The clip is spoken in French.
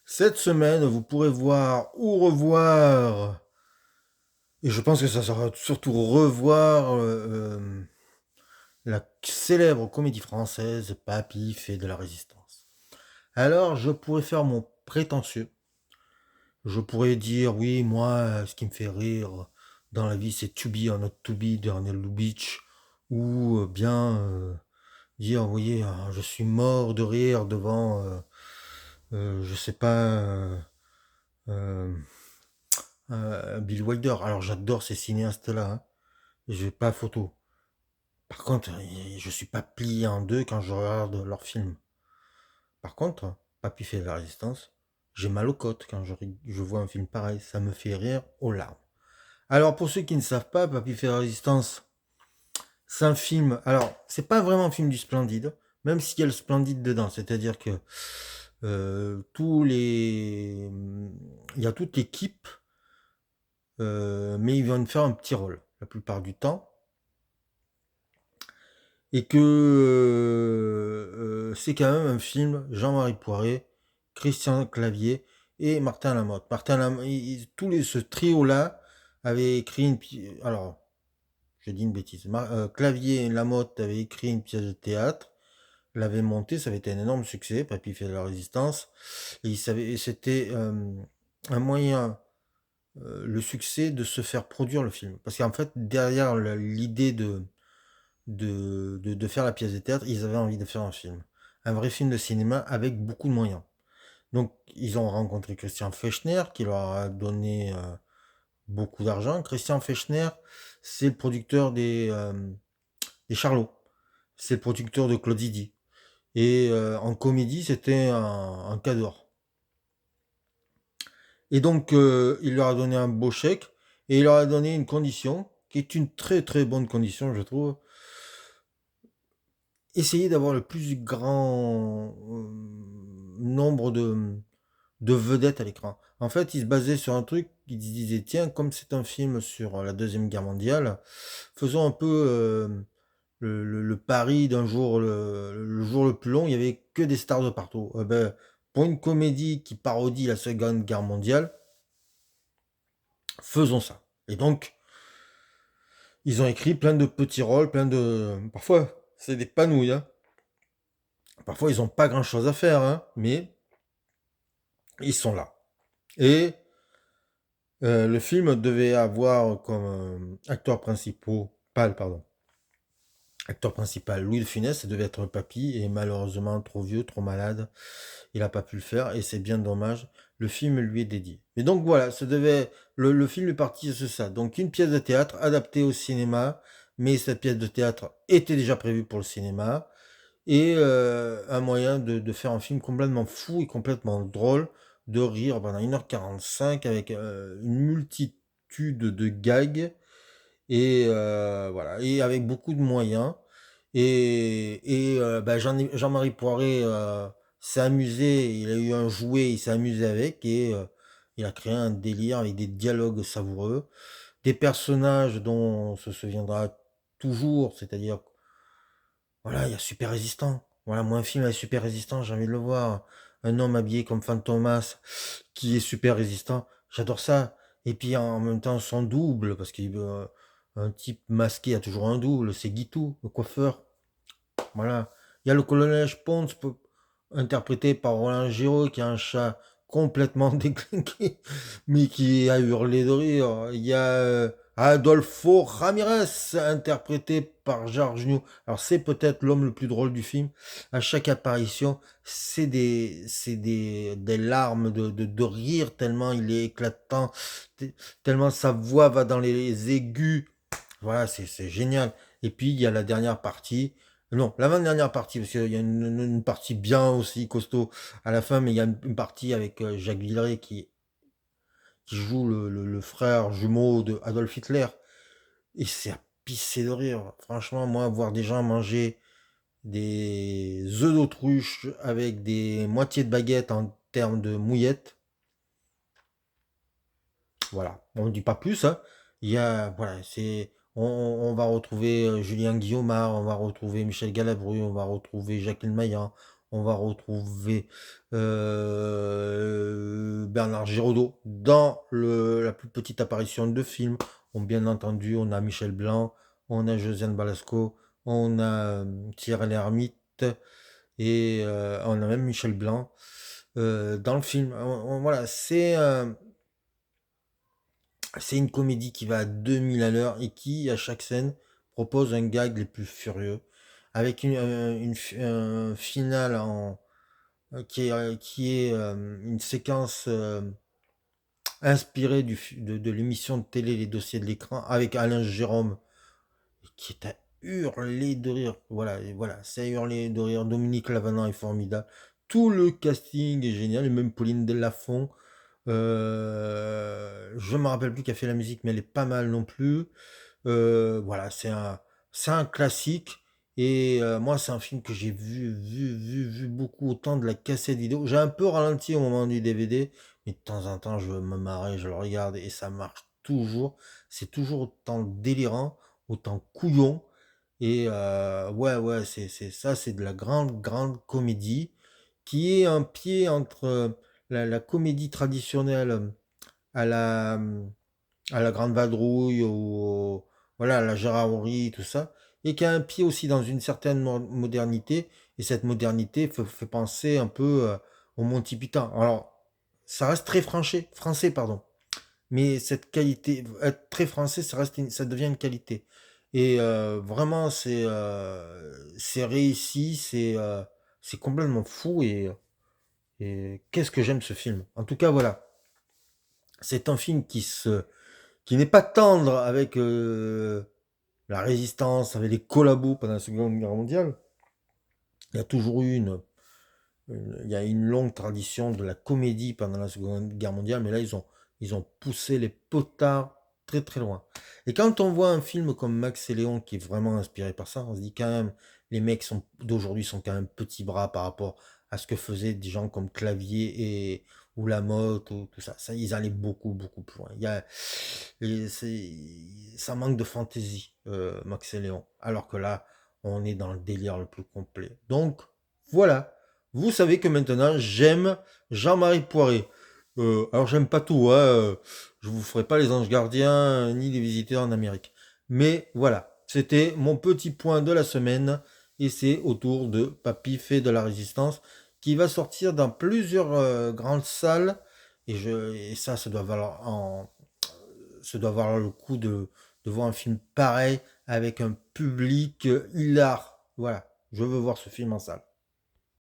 Cette semaine, vous pourrez voir ou revoir, et je pense que ça sera surtout revoir la célèbre comédie française Papy fait de la résistance. Alors, je pourrais faire mon prétentieux. Je pourrais dire, oui, moi, ce qui me fait rire dans la vie, c'est To Be or Not To Be d'Ernest Lubitsch, ou bien dire, vous voyez, je suis mort de rire devant, je sais pas, euh, Bill Wilder. Alors j'adore ces cinéastes-là, hein. Je vais pas photo. Par contre, je suis pas plié en deux quand je regarde leurs films. Par contre, Papy fait de la résistance, j'ai mal aux côtes quand je vois un film pareil. Ça me fait rire aux larmes. Alors pour ceux qui ne savent pas, Papy fait de la résistance, c'est un film. Alors c'est pas vraiment un film du Splendide, même s'il y a le Splendide dedans. C'est-à-dire que tous les, il y a toute l'équipe, mais ils viennent faire un petit rôle la plupart du temps. Et que c'est quand même un film Jean-Marie Poiré, Christian Clavier et Martin Lamotte. Ce trio-là avait écrit alors, je dis une bêtise. Clavier et Lamotte avaient écrit une pièce de théâtre, l'avaient montée, ça avait été un énorme succès, Papy fait de la résistance, et c'était un moyen, le succès de se faire produire le film. Parce qu'en fait, derrière l'idée de faire la pièce de théâtre, ils avaient envie de faire un film. Un vrai film de cinéma avec beaucoup de moyens. Donc, ils ont rencontré Christian Fechner, qui leur a donné beaucoup d'argent. Christian Fechner, c'est le producteur des Charlots. C'est le producteur de Claude Zidi. Et en comédie, c'était un cadre. Et donc, il leur a donné un beau chèque, et il leur a donné une condition, qui est une très très bonne condition, je trouve. Essayer d'avoir le plus grand nombre de vedettes à l'écran. En fait, il se basait sur un truc, il se disait, tiens, comme c'est un film sur la Deuxième Guerre mondiale, faisons un peu le pari d'un jour, le jour le plus long, il n'y avait que des stars de partout. Ben, pour une comédie qui parodie la Seconde Guerre mondiale, faisons ça. Et donc, ils ont écrit plein de petits rôles, plein de... Parfois, c'est des panouilles, hein. Parfois, ils n'ont pas grand-chose à faire, hein, mais ils sont là. Et le film devait avoir comme acteur principal Louis de Funès, ça devait être Papy, et malheureusement trop vieux, trop malade, il n'a pas pu le faire, et c'est bien dommage. Le film lui est dédié. Et donc voilà, le film est parti sur ça. Donc une pièce de théâtre adaptée au cinéma, mais cette pièce de théâtre était déjà prévue pour le cinéma, et un moyen de faire un film complètement fou et complètement drôle, de rire pendant 1h45 avec une multitude de gags, et voilà, et avec beaucoup de moyens. Et Jean-Marie Poiré s'est amusé, il a eu un jouet, il s'est amusé avec, et il a créé un délire avec des dialogues savoureux, des personnages dont on se souviendra toujours, c'est-à-dire, voilà, il y a Super Résistant. Voilà, moi, un film avec Super Résistant, j'ai envie de le voir. Un homme habillé comme Fantomas qui est super résistant. J'adore ça. Et puis en même temps, son double, parce qu'un type masqué a toujours un double, c'est Guitou, le coiffeur. Voilà. Il y a le colonel Ponce, interprété par Roland Giraud, qui a un chat complètement déclinqué, mais qui a hurlé de rire. Il y a Adolfo Ramirez, interprété par Georges New. Alors c'est peut-être l'homme le plus drôle du film. À chaque apparition, des larmes de rire, tellement il est éclatant, tellement sa voix va dans les aigus. Voilà, c'est génial. Et puis, il y a la dernière partie. Non, l'avant-dernière partie, parce qu'il y a une partie bien aussi costaud à la fin, mais il y a une partie avec Jacques Villeray qui joue le frère jumeau de Adolf Hitler. Et c'est à pisser de rire. Franchement, moi, voir des gens manger des œufs d'autruche avec des moitiés de baguette en termes de mouillettes, voilà, on ne dit pas plus, hein. Voilà, on va retrouver Julien Guillaumard, on va retrouver Michel Galabru, on va retrouver Jacqueline Maillan, on va retrouver Bernard Giraudot dans la plus petite apparition de film. Bien entendu, on a Michel Blanc, on a Josiane Balasco, on a Thierry Lhermitte et on a même Michel Blanc dans le film. Voilà, c'est une comédie qui va à 2000 à l'heure et qui, à chaque scène, propose un gag les plus furieux, avec un finale qui est une séquence inspirée de l'émission de télé Les Dossiers de l'écran, avec Alain Jérôme, qui est à hurler de rire. Voilà, et voilà, c'est à hurler de rire. Dominique Lavanant est formidable. Tout le casting est génial, et même Pauline Delafont. Je me rappelle plus qui a fait la musique, mais elle est pas mal non plus. Voilà, c'est un classique. Et moi, c'est un film que j'ai vu beaucoup au temps de la cassette vidéo. J'ai un peu ralenti au moment du DVD, mais de temps en temps, je me marre, je le regarde et ça marche toujours. C'est toujours autant délirant, autant couillon. Et ouais, ouais, c'est ça, c'est de la grande, grande comédie qui est un pied entre la comédie traditionnelle à la, à la Grande Vadrouille, voilà, à la Gérard Houry, tout ça, et qui a un pied aussi dans une certaine modernité, et cette modernité fait penser un peu au Monty Python. Alors, ça reste très français, pardon, mais cette qualité, être très français, ça devient une qualité. Et vraiment, c'est réussi, c'est complètement fou, et qu'est-ce que j'aime ce film. En tout cas, voilà, c'est un film qui n'est pas tendre avec la résistance, avec les collabos pendant la Seconde Guerre mondiale. Il y a toujours eu il y a une longue tradition de la comédie pendant la Seconde Guerre mondiale, mais là ils ont poussé les potards très très loin. Et quand on voit un film comme Max et Léon qui est vraiment inspiré par ça, on se dit quand même les mecs d'aujourd'hui sont quand même petits bras par rapport à ce que faisaient des gens comme Clavier ou Lamotte ou tout ça. Ça, ils allaient beaucoup beaucoup plus loin. Ça manque de fantaisie, Max et Léon. Alors que là, on est dans le délire le plus complet. Donc voilà. Vous savez que maintenant, j'aime Jean-Marie Poiré. Alors, j'aime pas tout, hein, je vous ferai pas les anges gardiens ni les visiteurs en Amérique. Mais voilà, c'était mon petit point de la semaine. Et c'est autour de Papy fait de la résistance qui va sortir dans plusieurs grandes salles. Et ça doit valoir le coup de voir un film pareil avec un public hilar. Voilà, je veux voir ce film en salle.